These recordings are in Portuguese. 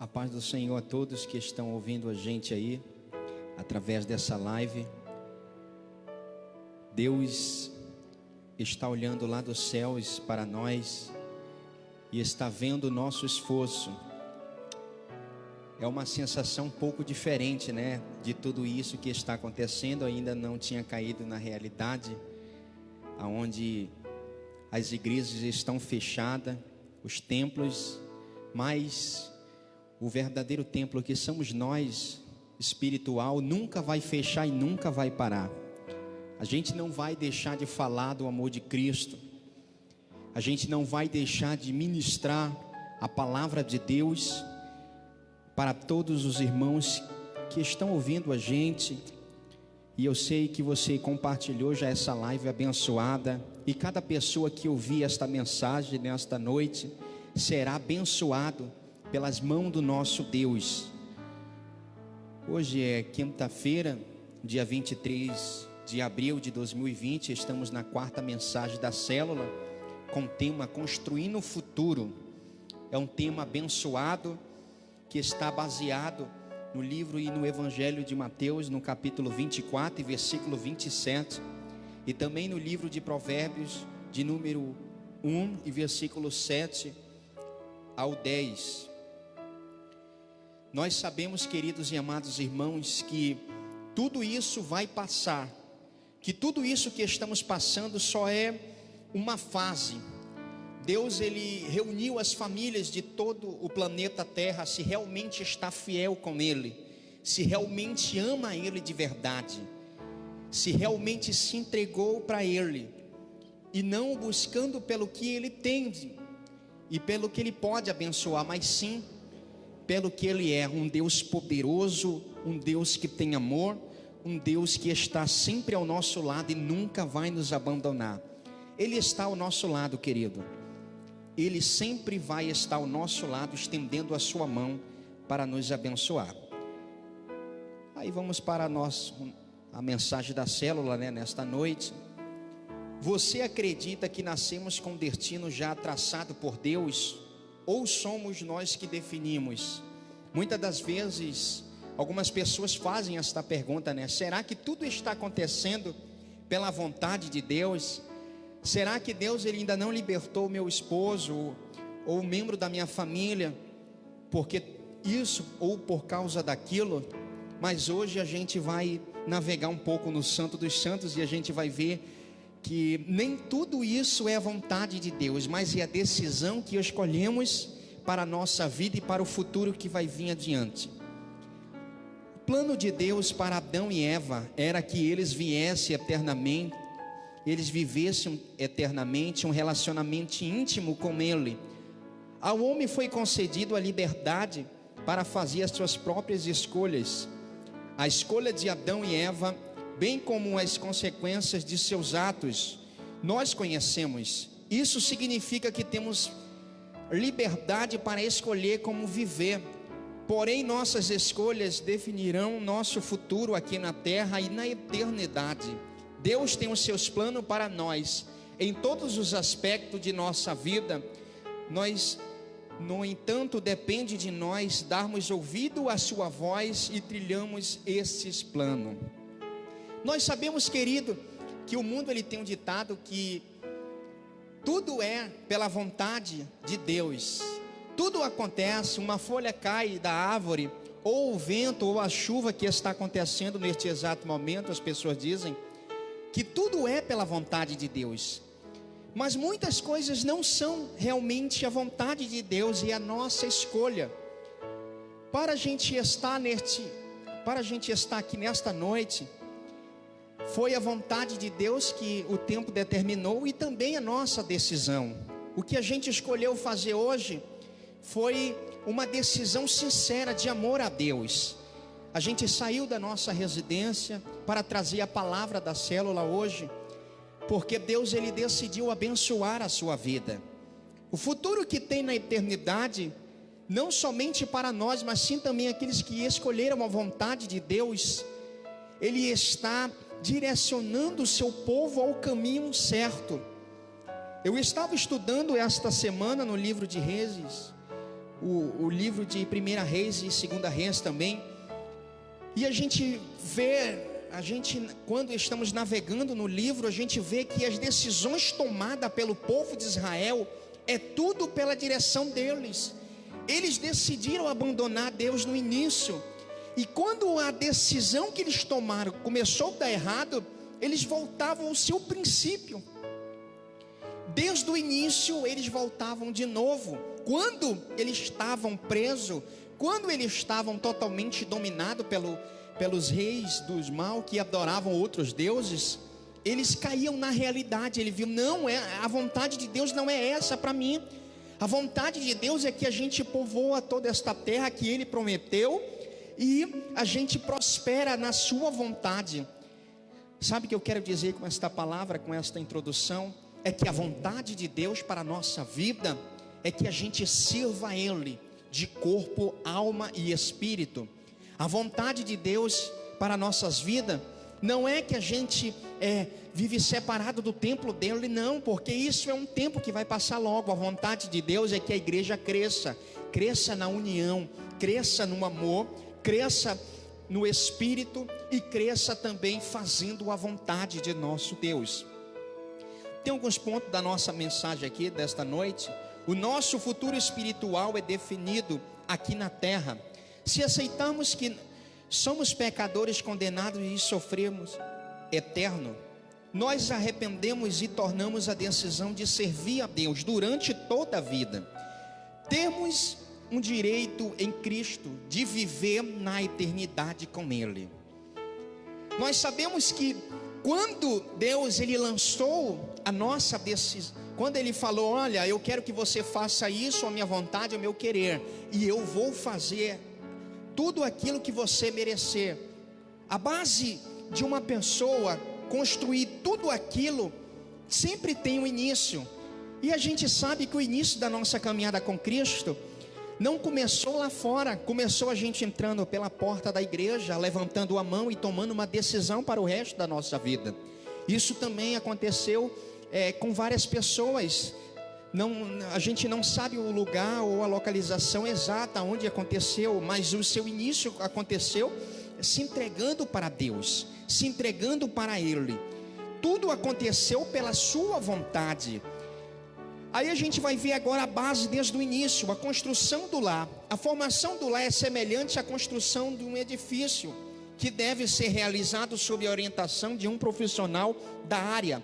A paz do Senhor a todos que estão ouvindo a gente aí, através dessa live. Deus está olhando lá dos céus para nós e está vendo o nosso esforço. É uma sensação um pouco diferente, né? De tudo isso que está acontecendo, ainda não tinha caído na realidade, aonde as igrejas estão fechadas, os templos, mas o verdadeiro templo que somos nós, espiritual, nunca vai fechar e nunca vai parar. A gente não vai deixar de falar do amor de Cristo. A gente não vai deixar de ministrar a palavra de Deus para todos os irmãos que estão ouvindo a gente. E eu sei que você compartilhou já essa live abençoada, e cada pessoa que ouvir esta mensagem nesta noite será abençoado pelas mãos do nosso Deus. Hoje é quinta-feira, dia 23 de abril de 2020. Estamos na quarta mensagem da célula, com o tema Construindo o Futuro. É um tema abençoado, que está baseado no livro e no Evangelho de Mateus, no capítulo 24 e versículo 27, e também no livro de Provérbios, de número 1 e versículo 7 ao 10. Nós sabemos, queridos e amados irmãos, que tudo isso vai passar, que tudo isso que estamos passando só é uma fase. Deus, Ele reuniu as famílias de todo o planeta Terra, se realmente está fiel com Ele, se realmente ama Ele de verdade, se realmente se entregou para Ele, e não buscando pelo que Ele tem e pelo que Ele pode abençoar, mas sim pelo que Ele é, um Deus poderoso, um Deus que tem amor, um Deus que está sempre ao nosso lado e nunca vai nos abandonar. Ele está ao nosso lado, querido. Ele sempre vai estar ao nosso lado, estendendo a sua mão para nos abençoar. Aí vamos para a mensagem da célula, né, nesta noite. Você acredita que nascemos com destino já traçado por Deus? Ou somos nós que definimos? Muitas das vezes, algumas pessoas fazem esta pergunta, né? Será que tudo está acontecendo pela vontade de Deus? Será que Deus ele ainda não libertou meu esposo ou membro da minha família porque isso ou por causa daquilo? Mas hoje a gente vai navegar um pouco no Santo dos Santos e a gente vai ver que nem tudo isso é a vontade de Deus, mas é a decisão que escolhemos para a nossa vida e para o futuro que vai vir adiante. O plano de Deus para Adão e Eva era que eles viessem eternamente, eles vivessem eternamente um relacionamento íntimo com Ele. Ao homem foi concedido a liberdade para fazer as suas próprias escolhas. A escolha de Adão e Eva, bem como as consequências de seus atos, nós conhecemos. Isso significa que temos liberdade para escolher como viver. Porém, nossas escolhas definirão nosso futuro aqui na terra e na eternidade. Deus tem os seus planos para nós, em todos os aspectos de nossa vida. No entanto, depende de nós darmos ouvido à sua voz e trilhamos esses planos. Nós sabemos, querido, que o mundo ele tem um ditado que tudo é pela vontade de Deus. Tudo acontece, uma folha cai da árvore, ou o vento, ou a chuva que está acontecendo neste exato momento. As pessoas dizem que tudo é pela vontade de Deus, mas muitas coisas não são realmente a vontade de Deus e a nossa escolha. Para a gente estar aqui nesta noite, foi a vontade de Deus que o tempo determinou e também a nossa decisão. O que a gente escolheu fazer hoje foi uma decisão sincera de amor a Deus. A gente saiu da nossa residência para trazer a palavra da célula hoje, porque Deus ele decidiu abençoar a sua vida. O futuro que tem na eternidade, não somente para nós, mas sim também aqueles que escolheram a vontade de Deus, Ele está direcionando o seu povo ao caminho certo. Eu estava estudando esta semana no livro de Reis, o livro de 1 Reis e 2 Reis também. E a gente vê, quando estamos navegando no livro, a gente vê que as decisões tomadas pelo povo de Israel é tudo pela direção deles. Eles decidiram abandonar Deus no início, e quando a decisão que eles tomaram começou a dar errado, eles voltavam ao seu princípio. Desde o início eles voltavam de novo. Quando eles estavam presos, quando eles estavam totalmente dominados pelos reis dos mal, que adoravam outros deuses, eles caíam na realidade. Ele viu, não, a vontade de Deus não é essa para mim. A vontade de Deus é que a gente povoa toda esta terra que Ele prometeu, e a gente prospera na sua vontade. Sabe o que eu quero dizer com esta palavra, com esta introdução? É que a vontade de Deus para a nossa vida é que a gente sirva a Ele de corpo, alma e espírito. A vontade de Deus para nossas vidas não é que a gente vive separado do templo dele, não, porque isso é um tempo que vai passar logo. A vontade de Deus é que a igreja cresça na união, cresça no amor, cresça no espírito e cresça também fazendo a vontade de nosso Deus. Tem alguns pontos da nossa mensagem aqui desta noite. O nosso futuro espiritual é definido aqui na terra. Se aceitarmos que somos pecadores condenados e sofremos eterno, nós arrependemos e tornamos a decisão de servir a Deus durante toda a vida. Temos um direito em Cristo de viver na eternidade com Ele. Nós sabemos que quando Deus Ele lançou a nossa decisão, quando Ele falou, olha, eu quero que você faça isso, a minha vontade, o meu querer, e eu vou fazer tudo aquilo que você merecer. A base de uma pessoa construir tudo aquilo sempre tem um início. E a gente sabe que o início da nossa caminhada com Cristo não começou lá fora, começou a gente entrando pela porta da igreja, levantando a mão e tomando uma decisão para o resto da nossa vida. Isso também aconteceu com várias pessoas. A gente não sabe o lugar ou a localização exata onde aconteceu, mas o seu início aconteceu se entregando para Deus, se entregando para Ele. Tudo aconteceu pela sua vontade. Aí a gente vai ver agora a base desde o início, a construção do lar. A formação do lar é semelhante à construção de um edifício, que deve ser realizado sob a orientação de um profissional da área,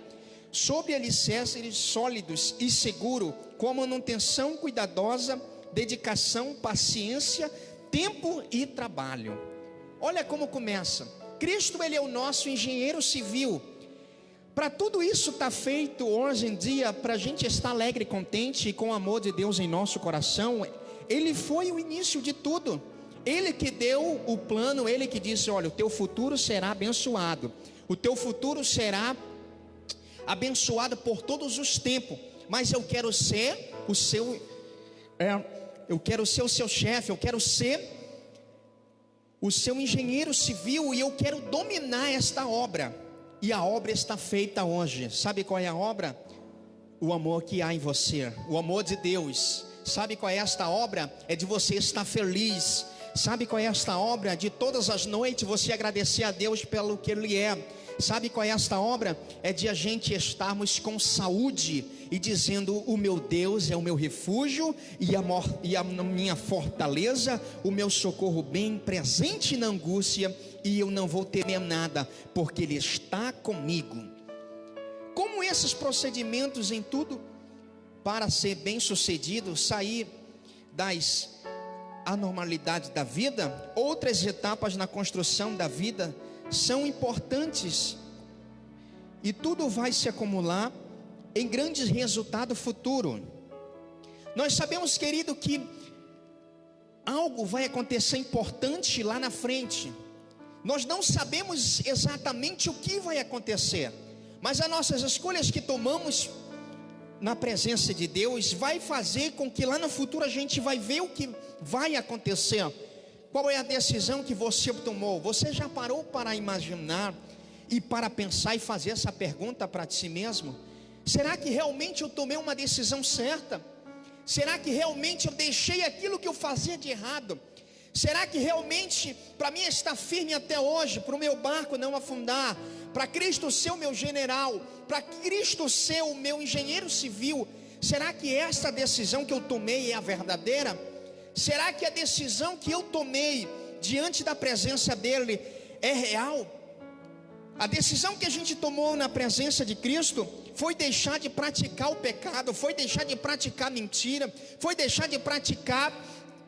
sob alicerces sólidos e seguros, com a manutenção cuidadosa, dedicação, paciência, tempo e trabalho. Olha como começa. Cristo, Ele é o nosso engenheiro civil. Para tudo isso estar feito hoje em dia, para a gente estar alegre e contente e com o amor de Deus em nosso coração, Ele foi o início de tudo. Ele que deu o plano, Ele que disse, olha, o teu futuro será abençoado, o teu futuro será abençoado por todos os tempos, mas eu quero ser o seu, eu quero ser o seu chefe, eu quero ser o seu engenheiro civil, e eu quero dominar esta obra. E a obra está feita hoje. Sabe qual é a obra? O amor que há em você, o amor de Deus. Sabe qual é esta obra? É de você estar feliz. Sabe qual é esta obra? De todas as noites você agradecer a Deus pelo que Ele é. Sabe qual é esta obra? É de a gente estarmos com saúde e dizendo, o meu Deus é o meu refúgio e a minha fortaleza, o meu socorro bem presente na angústia, e eu não vou temer nada, porque Ele está comigo. Como esses procedimentos em tudo, para ser bem sucedido, sair das anormalidades da vida, outras etapas na construção da vida são importantes, e tudo vai se acumular em grandes resultados futuros. Nós sabemos, querido, que algo vai acontecer importante lá na frente. Nós não sabemos exatamente o que vai acontecer, mas as nossas escolhas que tomamos na presença de Deus vai fazer com que lá no futuro a gente vai ver o que vai acontecer. Qual é a decisão que você tomou? Você já parou para imaginar e para pensar e fazer essa pergunta para si mesmo? Será que realmente eu tomei uma decisão certa? Será que realmente eu deixei aquilo que eu fazia de errado? Será que realmente para mim estar firme até hoje, para o meu barco não afundar, para Cristo ser o meu general, para Cristo ser o meu engenheiro civil, será que essa decisão que eu tomei é a verdadeira? Será que a decisão que eu tomei diante da presença dele é real? A decisão que a gente tomou na presença de Cristo foi deixar de praticar o pecado, foi deixar de praticar mentira, foi deixar de praticar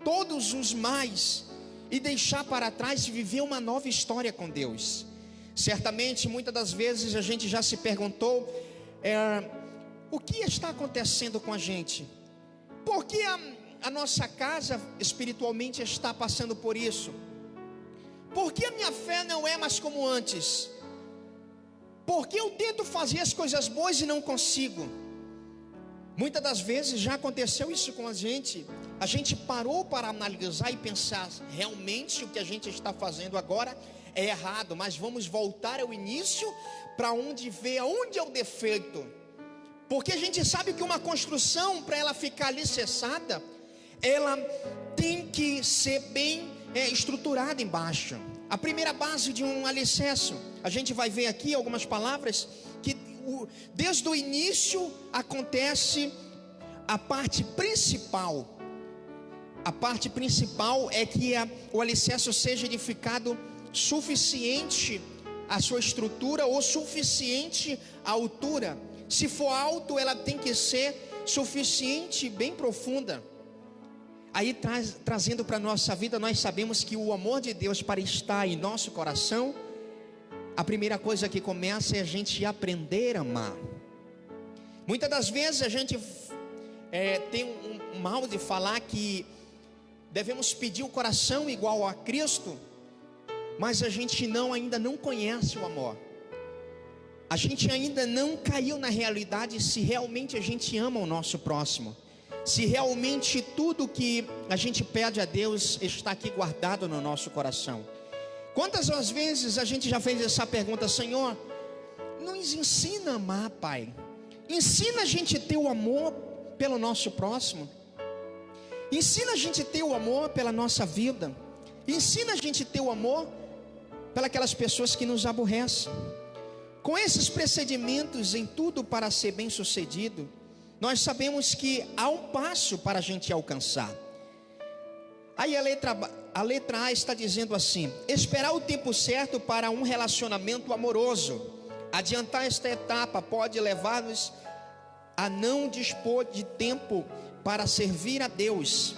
todos os mais e deixar para trás e viver uma nova história com Deus. Certamente, muitas das vezes a gente já se perguntou, o que está acontecendo com a gente? Por que a nossa casa espiritualmente está passando por isso? Por que a minha fé não é mais como antes? Por que eu tento fazer as coisas boas e não consigo? Muitas das vezes já aconteceu isso com a gente parou para analisar e pensar, realmente o que a gente está fazendo agora é errado, mas vamos voltar ao início para onde ver aonde é o defeito, porque a gente sabe que uma construção, para ela ficar alicerçada, ela tem que ser bem estruturada embaixo. A primeira base de um alicerce, a gente vai ver aqui algumas palavras que desde o início acontece a parte principal. A parte principal é que o alicerce seja edificado suficiente a sua estrutura ou suficiente a altura. Se for alto, ela tem que ser suficiente, bem profunda. Aí trazendo para a nossa vida, nós sabemos que o amor de Deus para estar em nosso coração, a primeira coisa que começa é a gente aprender a amar. Muitas das vezes a gente tem um mal de falar que devemos pedir o coração igual a Cristo, mas a gente ainda não conhece o amor. A gente ainda não caiu na realidade se realmente a gente ama o nosso próximo, se realmente tudo que a gente pede a Deus está aqui guardado no nosso coração. Quantas vezes a gente já fez essa pergunta: Senhor, nos ensina a amar, Pai, ensina a gente a ter o amor pelo nosso próximo, ensina a gente a ter o amor pela nossa vida, ensina a gente a ter o amor pelas pessoas que nos aborrecem. Com esses procedimentos em tudo para ser bem sucedido, nós sabemos que há um passo para a gente alcançar. Aí a letra A está dizendo assim: esperar o tempo certo para um relacionamento amoroso. Adiantar esta etapa pode levar-nos a não dispor de tempo para servir a Deus,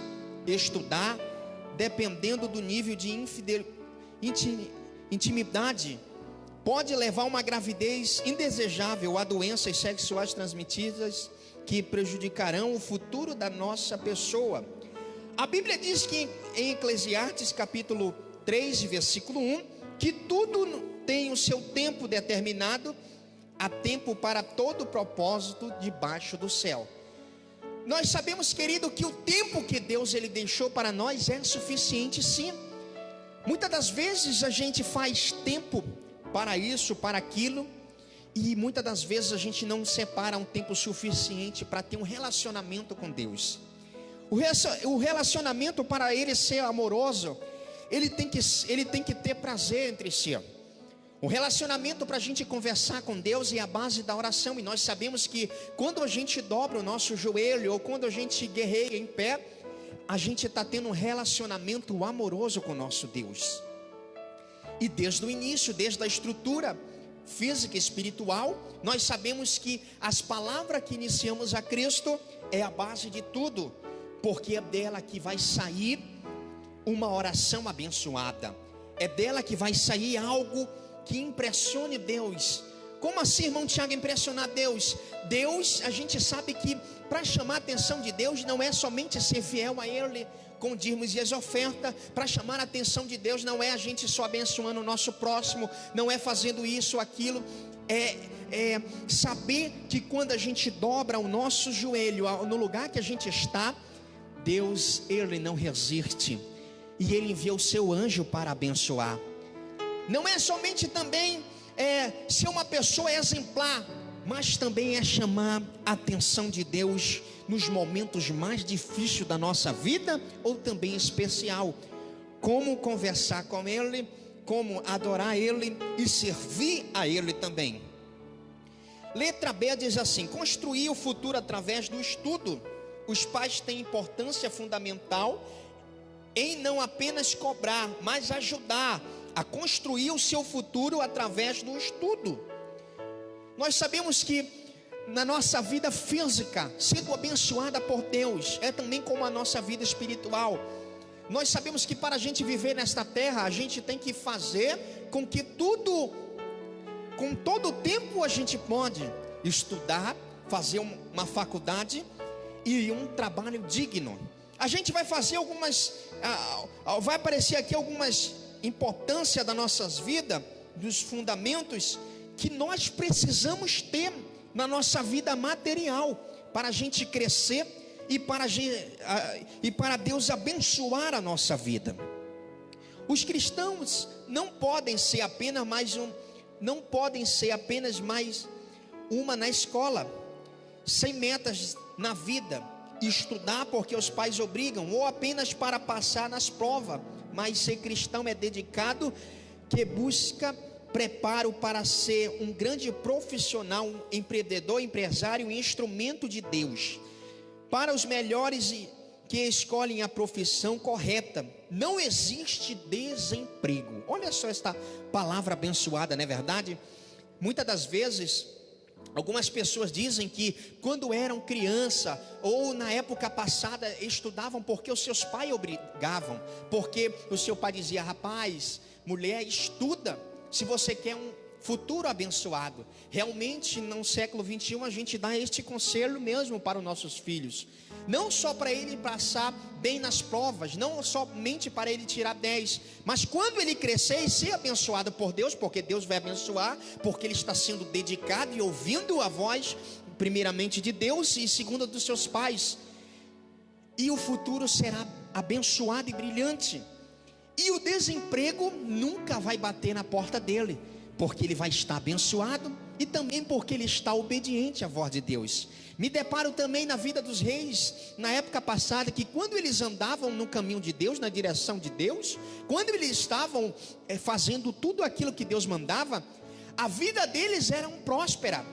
estudar, dependendo do nível de intimidade, pode levar a uma gravidez indesejável, a doenças sexuais transmitidas que prejudicarão o futuro da nossa pessoa. A Bíblia diz que em Eclesiastes capítulo 3, versículo 1, que tudo tem o seu tempo determinado, há tempo para todo propósito debaixo do céu. Nós sabemos, querido, que o tempo que Deus ele deixou para nós é suficiente, sim. Muitas das vezes a gente faz tempo para isso, para aquilo, e muitas das vezes a gente não separa um tempo suficiente para ter um relacionamento com Deus. O relacionamento, para ele ser amoroso, ele tem que ter prazer entre si. O relacionamento para a gente conversar com Deus é a base da oração. E nós sabemos que quando a gente dobra o nosso joelho, ou quando a gente guerreia em pé, a gente está tendo um relacionamento amoroso com o nosso Deus. E desde o início, desde a estrutura física e espiritual, nós sabemos que as palavras que iniciamos a Cristo é a base de tudo, porque é dela que vai sair uma oração abençoada, é dela que vai sair algo que impressione Deus. Como assim, irmão Tiago, impressionar Deus? Deus, a gente sabe que para chamar a atenção de Deus não é somente ser fiel a Ele com dízimos e as ofertas. Para chamar a atenção de Deus não é a gente só abençoando o nosso próximo, não é fazendo isso ou aquilo, é saber que quando a gente dobra o nosso joelho no lugar que a gente está, Deus, Ele não resiste, e Ele envia o seu anjo para abençoar. Não é somente também ser uma pessoa exemplar, mas também é chamar a atenção de Deus nos momentos mais difíceis da nossa vida, ou também especial. Como conversar com Ele, como adorar Ele e servir a Ele também. Letra B diz assim: construir o futuro através do estudo. Os pais têm importância fundamental em não apenas cobrar, mas ajudar a construir o seu futuro através do estudo. Nós sabemos que na nossa vida física, sendo abençoada por Deus, é também como a nossa vida espiritual. Nós sabemos que para a gente viver nesta terra, a gente tem que fazer com que tudo, com todo o tempo a gente pode estudar, fazer uma faculdade e um trabalho digno. A gente vai fazer vai aparecer aqui algumas importâncias das nossas vidas, dos fundamentos que nós precisamos ter na nossa vida material, para a gente crescer e para Deus abençoar a nossa vida. Os cristãos não podem ser apenas mais uma na escola, sem metas na vida, estudar porque os pais obrigam, ou apenas para passar nas provas. Mas ser cristão é dedicado, que busca preparo para ser um grande profissional, um empreendedor, empresário e instrumento de Deus. Para os melhores que escolhem a profissão correta, não existe desemprego. Olha só esta palavra abençoada, não é verdade? Muitas das vezes, algumas pessoas dizem que quando eram criança ou na época passada estudavam porque os seus pais obrigavam, porque o seu pai dizia: rapaz, mulher, estuda se você quer um futuro abençoado. Realmente no século 21 a gente dá este conselho mesmo para os nossos filhos, não só para ele passar bem nas provas, não somente para ele tirar 10, mas quando ele crescer e ser abençoado por Deus, porque Deus vai abençoar, porque ele está sendo dedicado e ouvindo a voz, primeiramente de Deus e segunda dos seus pais, e o futuro será abençoado e brilhante. E o desemprego nunca vai bater na porta dele, porque ele vai estar abençoado e também porque ele está obediente à voz de Deus. Me deparo também na vida dos reis, na época passada, que quando eles andavam no caminho de Deus, na direção de Deus, quando eles estavam fazendo tudo aquilo que Deus mandava, a vida deles era próspera.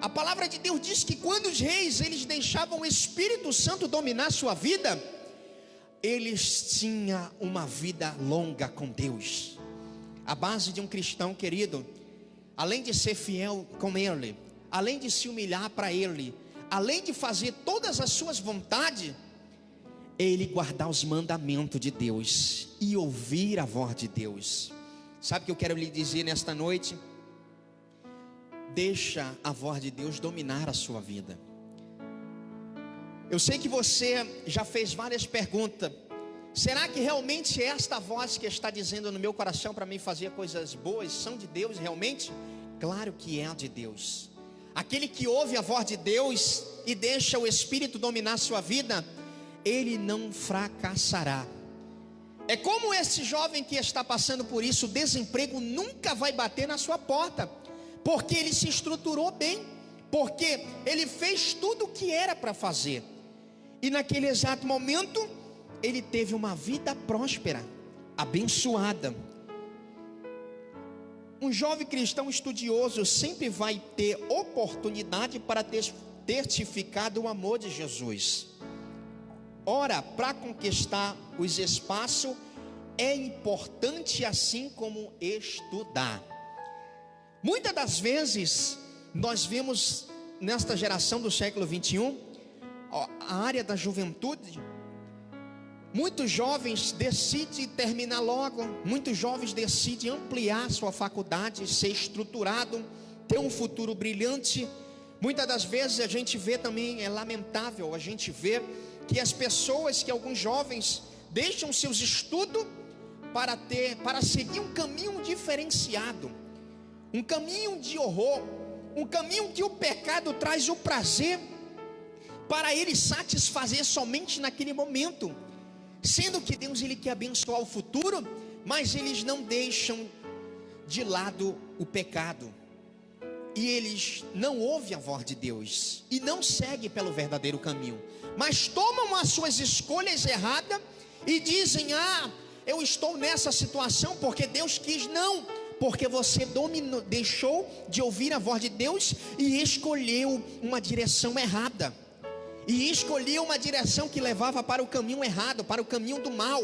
A palavra de Deus diz que quando os reis eles deixavam o Espírito Santo dominar sua vida, eles tinham uma vida longa com Deus. A base de um cristão, querido, além de ser fiel com Ele, além de se humilhar para Ele, além de fazer todas as suas vontades, ele guardar os mandamentos de Deus e ouvir a voz de Deus. Sabe o que eu quero lhe dizer nesta noite? Deixa a voz de Deus dominar a sua vida. Eu sei que você já fez várias perguntas. Será que realmente esta voz que está dizendo no meu coração para mim fazer coisas boas são de Deus realmente? Claro que é de Deus. Aquele que ouve a voz de Deus e deixa o Espírito dominar a sua vida, ele não fracassará. É como esse jovem que está passando por isso, o desemprego nunca vai bater na sua porta, porque ele se estruturou bem, porque ele fez tudo o que era para fazer, e naquele exato momento, ele teve uma vida próspera, abençoada. Um jovem cristão estudioso sempre vai ter oportunidade para testificar do amor de Jesus. Ora, para conquistar os espaços, é importante assim como estudar. Muitas das vezes, nós vemos nesta geração do século 21, a área da juventude, muitos jovens decidem terminar logo, muitos jovens decidem ampliar sua faculdade, ser estruturado, ter um futuro brilhante. Muitas das vezes a gente vê também, é lamentável, a gente vê que as pessoas, que alguns jovens deixam seus estudos para seguir um caminho diferenciado, um caminho de horror, um caminho que o pecado traz o prazer para ele satisfazer somente naquele momento, sendo que Deus ele quer abençoar o futuro, mas eles não deixam de lado o pecado. e eles não ouvem a voz de Deus e não seguem pelo verdadeiro caminho, mas tomam as suas escolhas erradas e dizem: ah, eu estou nessa situação porque Deus quis. Não, porque você deixou de ouvir a voz de Deus e escolheu uma direção errada, e escolheu uma direção que levava para o caminho errado, para o caminho do mal.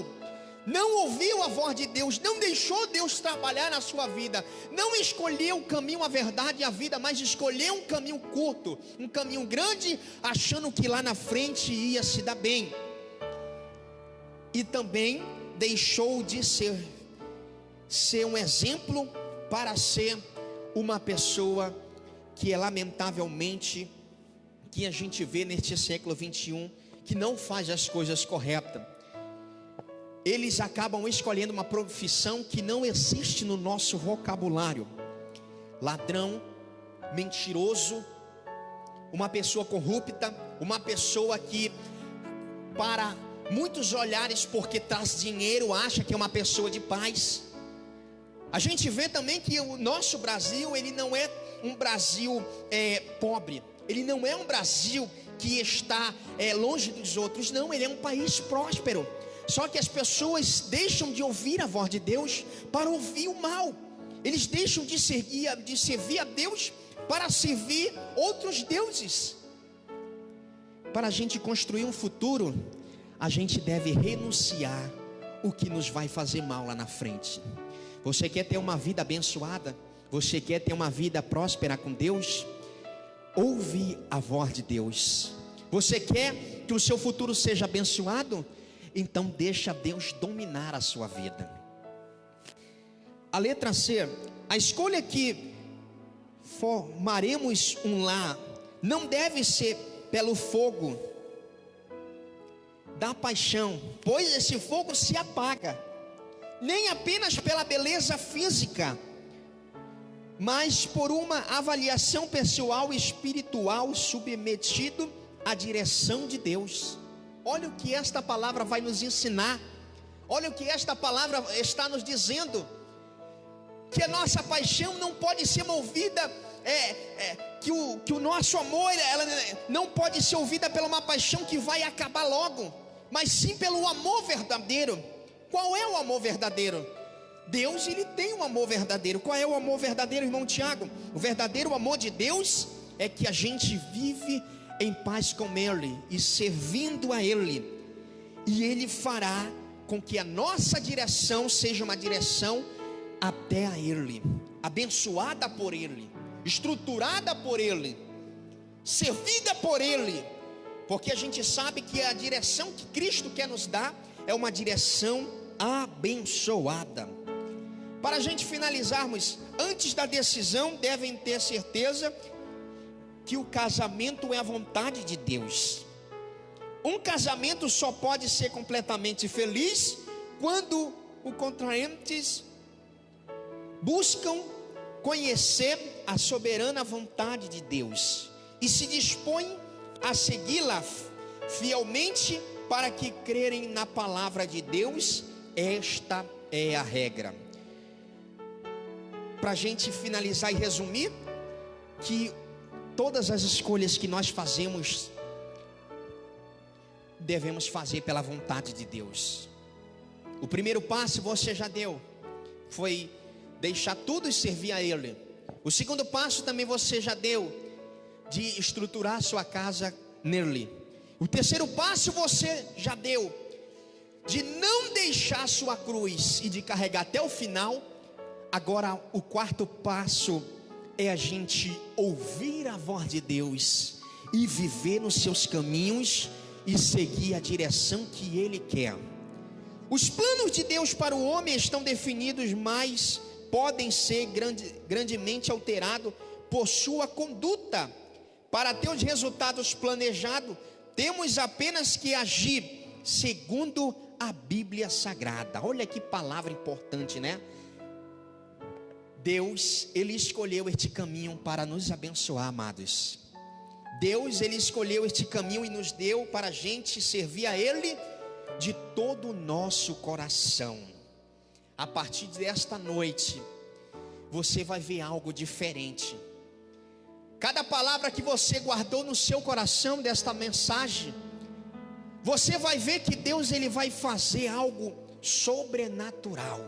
Não ouviu a voz de Deus, não deixou Deus trabalhar na sua vida, não escolheu o caminho, a verdade e a vida, mas escolheu um caminho curto, um caminho grande, achando que lá na frente ia se dar bem. E também deixou de ser um exemplo para ser uma pessoa que é lamentavelmente, que a gente vê neste século 21, que não faz as coisas corretas. Eles acabam escolhendo uma profissão que não existe no nosso vocabulário: ladrão, mentiroso, uma pessoa corrupta, uma pessoa que, para muitos olhares, porque traz dinheiro, acha que é uma pessoa de paz. A gente vê também que o nosso Brasil, ele não é um Brasil pobre, ele não é um Brasil que está longe dos outros, não, ele é um país próspero. Só que as pessoas deixam de ouvir a voz de Deus para ouvir o mal. Eles deixam de servir a Deus para servir outros deuses. Para a gente construir um futuro, a gente deve renunciar o que nos vai fazer mal lá na frente. Você quer ter uma vida abençoada? Você quer ter uma vida próspera com Deus? Ouve a voz de Deus. Você quer que o seu futuro seja abençoado? Então deixa Deus dominar a sua vida. A letra C: a escolha que formaremos um lar não deve ser pelo fogo da paixão, pois esse fogo se apaga, nem apenas pela beleza física, mas por uma avaliação pessoal e espiritual, submetido à direção de Deus. Olha o que esta palavra vai nos ensinar. Olha o que esta palavra está nos dizendo: que a nossa paixão não pode ser movida, que o nosso amor, ela não pode ser ouvida pela uma paixão que vai acabar logo, mas sim pelo amor verdadeiro. Qual é o amor verdadeiro? Deus, ele tem um amor verdadeiro. Qual é o amor verdadeiro, irmão Tiago? O verdadeiro amor de Deus é que a gente vive em paz com Ele e servindo a Ele, e Ele fará com que a nossa direção seja uma direção até a Ele, abençoada por Ele, estruturada por Ele, servida por Ele, porque a gente sabe que a direção que Cristo quer nos dar é uma direção abençoada. Para a gente finalizarmos, antes da decisão, devem ter certeza que o casamento é a vontade de Deus. Um casamento só pode ser completamente feliz quando os contraentes buscam conhecer a soberana vontade de Deus e se dispõem a segui-la fielmente, para que crerem na palavra de Deus. Esta é a regra. Para a gente finalizar e resumir, que todas as escolhas que nós fazemos, devemos fazer pela vontade de Deus. O primeiro passo você já deu, foi deixar tudo e servir a Ele. O segundo passo também você já deu, de estruturar sua casa nele. O terceiro passo você já deu, de não deixar sua cruz e de carregar até o final. Agora o quarto passo é a gente ouvir a voz de Deus e viver nos seus caminhos e seguir a direção que Ele quer. Os planos de Deus para o homem estão definidos, mas podem ser grandemente alterados por sua conduta. Para ter os resultados planejados, temos apenas que agir segundo a Bíblia Sagrada. Olha que palavra importante, né? Deus, Ele escolheu este caminho para nos abençoar, amados. Deus, Ele escolheu este caminho e nos deu para a gente servir a Ele de todo o nosso coração. A partir desta noite, você vai ver algo diferente. cada palavra que você guardou no seu coração desta mensagem, você vai ver que Deus ele vai fazer algo sobrenatural.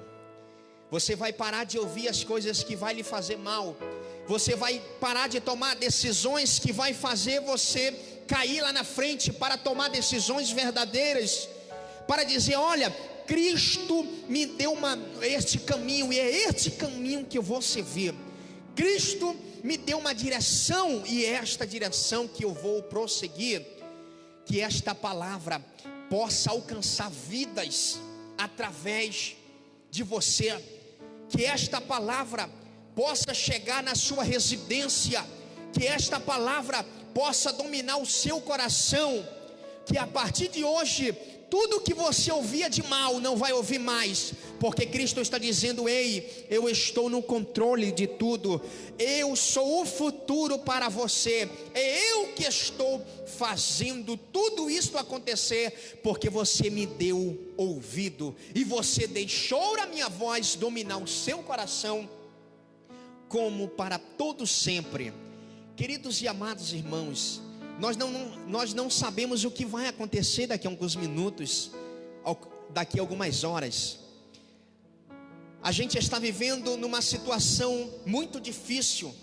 Você vai parar de ouvir as coisas que vai lhe fazer mal. Você vai parar de tomar decisões que vai fazer você cair lá na frente, para tomar decisões verdadeiras, para dizer: olha, Cristo me deu este caminho, e é este caminho que eu vou seguir. Cristo me deu uma direção, e é esta direção que eu vou prosseguir. Que esta palavra possa alcançar vidas através de você. Que esta palavra possa chegar na sua residência. Que esta palavra possa dominar o seu coração. Que a partir de hoje, tudo que você ouvia de mal, não vai ouvir mais, porque Cristo está dizendo: ei, eu estou no controle de tudo, eu sou o futuro para você, é eu que estou fazendo tudo isso acontecer, porque você me deu ouvido, e você deixou a minha voz dominar o seu coração, como para todo sempre. Queridos e amados irmãos, nós não sabemos o que vai acontecer daqui a alguns minutos, daqui a algumas horas. A gente está vivendo numa situação muito difícil,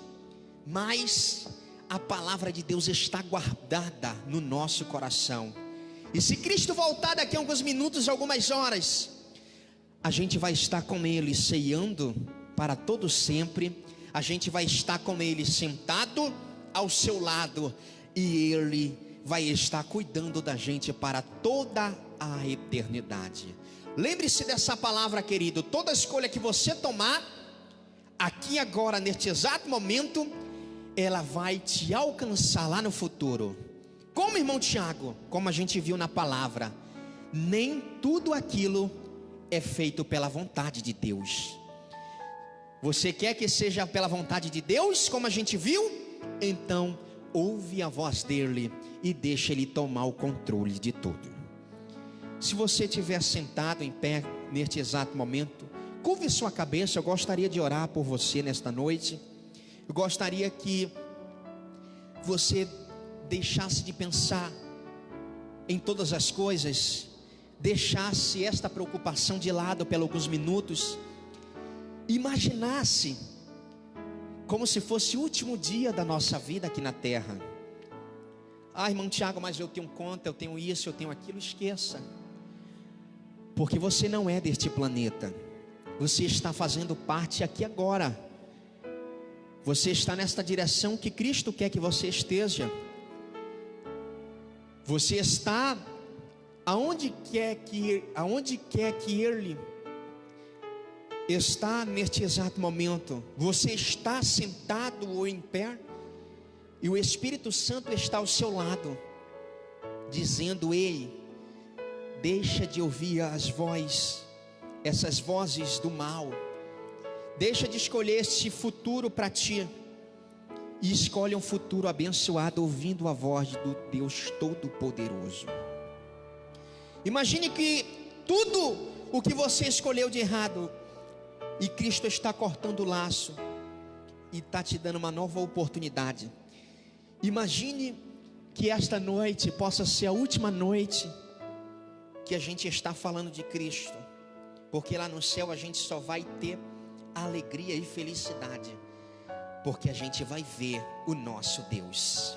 mas a palavra de Deus está guardada no nosso coração. E se Cristo voltar daqui a alguns minutos, algumas horas, a gente vai estar com Ele ceando para todo sempre. A gente vai estar com Ele sentado ao seu lado, e Ele vai estar cuidando da gente para toda a eternidade. Lembre-se dessa palavra, querido. Toda escolha que você tomar, aqui agora, neste exato momento, ela vai te alcançar lá no futuro. Como, irmão Tiago? Como a gente viu na palavra, nem tudo aquilo é feito pela vontade de Deus. Você quer que seja pela vontade de Deus, como a gente viu? Então ouve a voz dele e deixa ele tomar o controle de tudo. Se você estiver sentado em pé neste exato momento, curve sua cabeça. Eu gostaria de orar por você nesta noite. Eu gostaria que você deixasse de pensar em todas as coisas, deixasse esta preocupação de lado por alguns minutos, imaginasse como se fosse o último dia da nossa vida aqui na terra. Ah, irmão Tiago, mas eu tenho conta, eu tenho isso, eu tenho aquilo. Esqueça, porque você não é deste planeta. Você está fazendo parte aqui agora. Você está nesta direção que Cristo quer que você esteja. Você está aonde quer que Ele está neste exato momento. Você está sentado ou em pé, e o Espírito Santo está ao seu lado, dizendo: ei, deixa de ouvir essas vozes do mal, deixa de escolher esse futuro para ti, e escolhe um futuro abençoado, ouvindo a voz do Deus Todo-Poderoso. Imagine que tudo o que você escolheu de errado, e Cristo está cortando o laço e está te dando uma nova oportunidade. Imagine que esta noite possa ser a última noite que a gente está falando de Cristo, porque lá no céu a gente só vai ter alegria e felicidade, porque a gente vai ver o nosso Deus.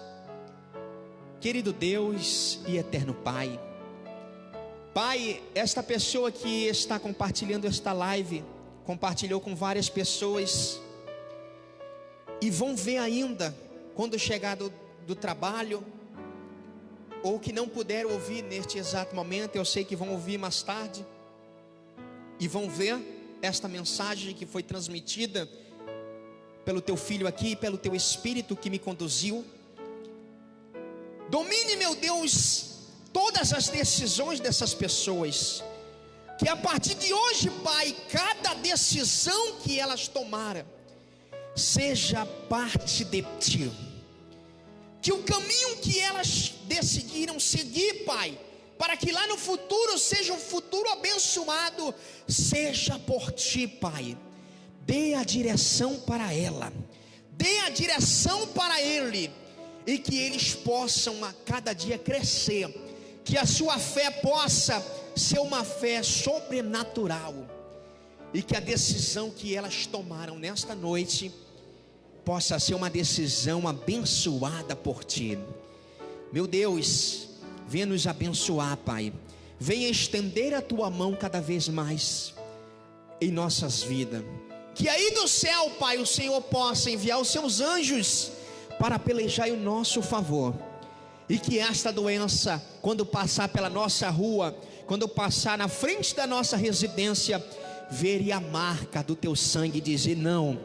Querido Deus e eterno Pai, esta pessoa que está compartilhando esta live, compartilhou com várias pessoas, e vão ver ainda quando chegar do trabalho, ou que não puderam ouvir neste exato momento. Eu sei que vão ouvir mais tarde, e vão ver esta mensagem que foi transmitida pelo teu filho aqui, pelo teu Espírito que me conduziu. Domine, meu Deus, todas as decisões dessas pessoas, que a partir de hoje, Pai, cada decisão que elas tomaram seja parte de Ti, que o caminho que elas decidiram seguir, Pai, para que lá no futuro seja um futuro abençoado, seja por Ti, Pai. Dê a direção para ela, dê a direção para ele, e que eles possam a cada dia crescer, que a sua fé possa ser uma fé sobrenatural, e que a decisão que elas tomaram nesta noite possa ser uma decisão abençoada por ti. Meu Deus, venha nos abençoar, Pai. Venha estender a tua mão cada vez mais em nossas vidas. Que aí do céu, Pai, o Senhor possa enviar os seus anjos para pelejar em nosso favor. E que esta doença, quando passar pela nossa rua, quando passar na frente da nossa residência, ver a marca do teu sangue e dizer: não,